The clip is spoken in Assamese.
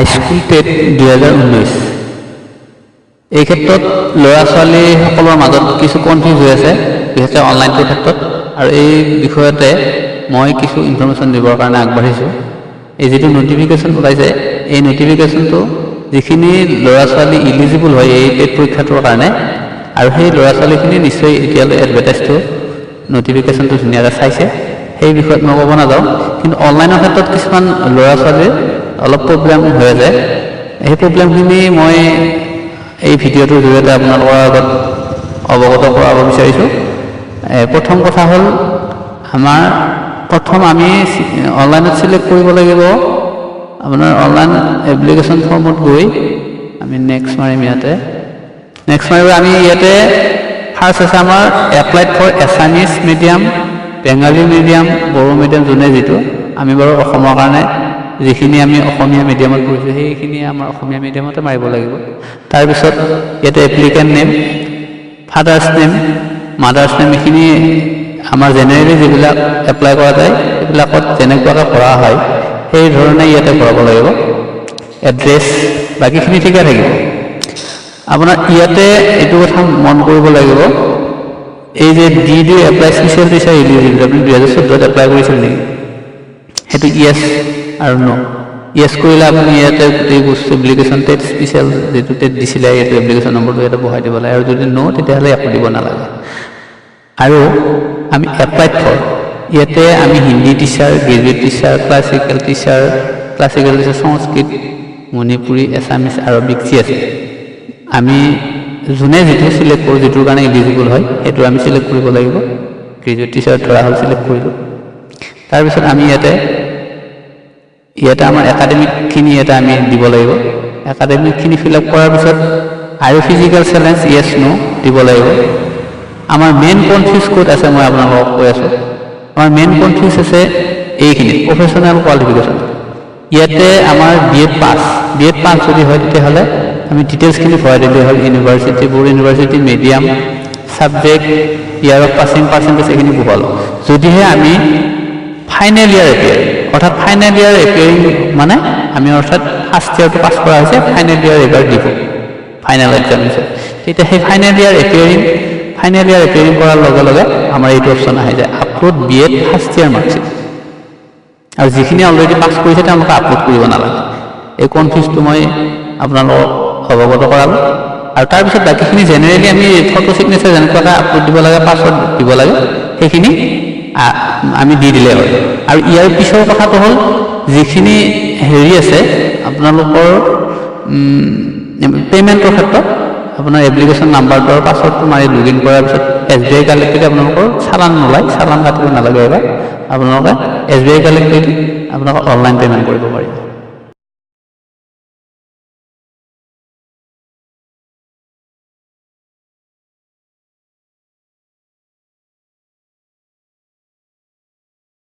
School Tet 2019 এই ক্ষেত্ৰত ল'ৰা ছোৱালীসকলৰ মাজত কিছু কনফিউজ হৈ আছে বিশেষকৈ অনলাইনটোৰ ক্ষেত্ৰত আৰু এই বিষয়তে মই কিছু ইনফৰমেশ্যন দিবৰ কাৰণে আগবাঢ়িছোঁ এই যেটো নোটিফিকেশ্যন ওলাইছে এই নোটিফিকেশ্যনটো যিখিনি ল'ৰা ছোৱালী ইলিজিবল হয় এই টেট পৰীক্ষাটোৰ কাৰণে আৰু সেই ল'ৰা ছোৱালীখিনি নিশ্চয় এতিয়ালৈ এডভাৰটাইজটো নোটিফিকেশ্যনটো ধুনীয়াকৈ চাইছে সেই বিষয়ত মই ক'ব নাযাওঁ কিন্তু অনলাইনৰ ক্ষেত্ৰত কিছুমান ল'ৰা ছোৱালীৰ অলপ প্ৰব্লেম হৈ আছে এই প্ৰব্লেমখিনি মই এই ভিডিঅ'টোৰ জৰিয়তে আপোনালোকৰ আগত অৱগত কৰাব বিচাৰিছোঁ প্ৰথম কথা হ'ল আমাৰ প্ৰথম আমি অনলাইনত সিলেক্ট কৰিব লাগিব আপোনাৰ অনলাইন এপ্লিকেশ্যন ফৰ্মত গৈ আমি নেক্সট মাৰিম ইয়াতে নেক্সট মাৰিব আমি ইয়াতে ফাৰ্ষ্ট আছে আমাৰ applied for Assamese medium Bengali medium Bodo medium যোনে যিটো আমি বাৰু অসমৰ কাৰণে যিখিনি আমি অসমীয়া মিডিয়ামত পঢ়িছোঁ সেইখিনি আমাৰ অসমীয়া মিডিয়ামতে মাৰিব লাগিব তাৰপিছত ইয়াতে applicant name father's name mothers name এইখিনি আমাৰ জেনেৰেলি যিবিলাক এপ্লাই কৰা যায় সেইবিলাকত যেনেকুৱাকৈ কৰা হয় সেই ধৰণে ইয়াতে কৰাব লাগিব এড্ৰেছ বাকীখিনি ঠিকে থাকিব আপোনাৰ ইয়াতে এইটো কথা মন কৰিব লাগিব এই যে D apply special teacher eligible আপুনি 2014 এপ্লাই কৰিছিল নেকি সেইটো ইয়েছ আৰু নো ইয়েছ কৰিলে আপুনি ইয়াতে গোটেই বস্তু এপ্লিকেশ্যন টেট স্পেচিয়েল যেটো টেট দিছিলে ইয়াতে এপ্লিকেশ্যন নম্বৰটো ইয়াতে বহাই দিব লাগে আৰু যদি নো তেতিয়াহ'লে একো দিব নালাগে আৰু আমি এপ্লাইড ফৰ ইয়াতে আমি Hindi teacher graduate teacher classical teacher Sanskrit Manipuri Assamese Arabic যি আছে আমি যোনে যিটো চিলেক্ট কৰোঁ যিটোৰ কাৰণে ইলিজিবল হয় সেইটো আমি চিলেক্ট কৰিব লাগিব গ্ৰেজুৱেট টিচাৰ ধৰা হ'ল চিলেক্ট কৰিলোঁ তাৰপিছত আমি ইয়াতে আমাৰ একাডেমিকখিনি এটা আমি দিব লাগিব একাডেমিকখিনি ফিল আপ কৰাৰ পিছত আৰু ফিজিকেল চেলেঞ্জ ইয়েছ নো দিব লাগিব আমাৰ মেইন কনফিউজ ক'ত আছে মই আপোনালোকক কৈ আছোঁ আমাৰ মেইন কনফিউজ আছে এইখিনি প্ৰফেশ্যনেল কোৱালিফিকেশ্যন ইয়াতে আমাৰ বি এড পাছ যদি হয় তেতিয়াহ'লে আমি ডিটেইলছখিনি ভৰাই দিলে হ'ল university Bodo university medium subject year of passing percentage এইখিনি বহালোঁ যদিহে আমি ফাইনেল ইয়াৰ এপিয়াৰিং অৰ্থাৎ ফাইনেল ইয়াৰ এপিয়াৰিং মানে আমি অৰ্থাৎ ফাৰ্ষ্ট ইয়াৰটো পাছ কৰা হৈছে ফাইনেল ইয়াৰ এবাৰ দিব ফাইনেল এক্সামিনেশ্যন তেতিয়া সেই ফাইনেল ইয়াৰ এপিয়াৰিং কৰাৰ লগে লগে আমাৰ এইটো অপশ্যন আহি যায় upload B Ed first year marksheet আৰু যিখিনি অলৰেডি পাছ কৰিছে তেওঁলোকে আপলোড কৰিব নালাগে এই কনফিউজটো মই আপোনালোকক অৱগত কৰালোঁ আৰু তাৰপিছত বাকীখিনি জেনেৰেলি আমি ফটো ছিগনেচাৰ যেনেকুৱাকৈ আপলোড দিব লাগে পাছৱৰ্ড দিব লাগে সেইখিনি আমি দি দিলে হয় আৰু ইয়াৰ পিছৰ কথাটো হ'ল যিখিনি হেৰি আছে আপোনালোকৰ পে'মেণ্টৰ ক্ষেত্ৰত আপোনাৰ এপ্লিকেশ্যন নাম্বাৰটোৰ পাছৱৰ্ডটো মাৰি লগ ইন কৰাৰ পিছত SBI কালেক্টেড আপোনালোকৰ চালান নোলায় চালান কাটিব নালাগে এবাৰ আপোনালোকে SBI কালেক্টেড আপোনালোকে অনলাইন পে'মেণ্ট কৰিব পাৰি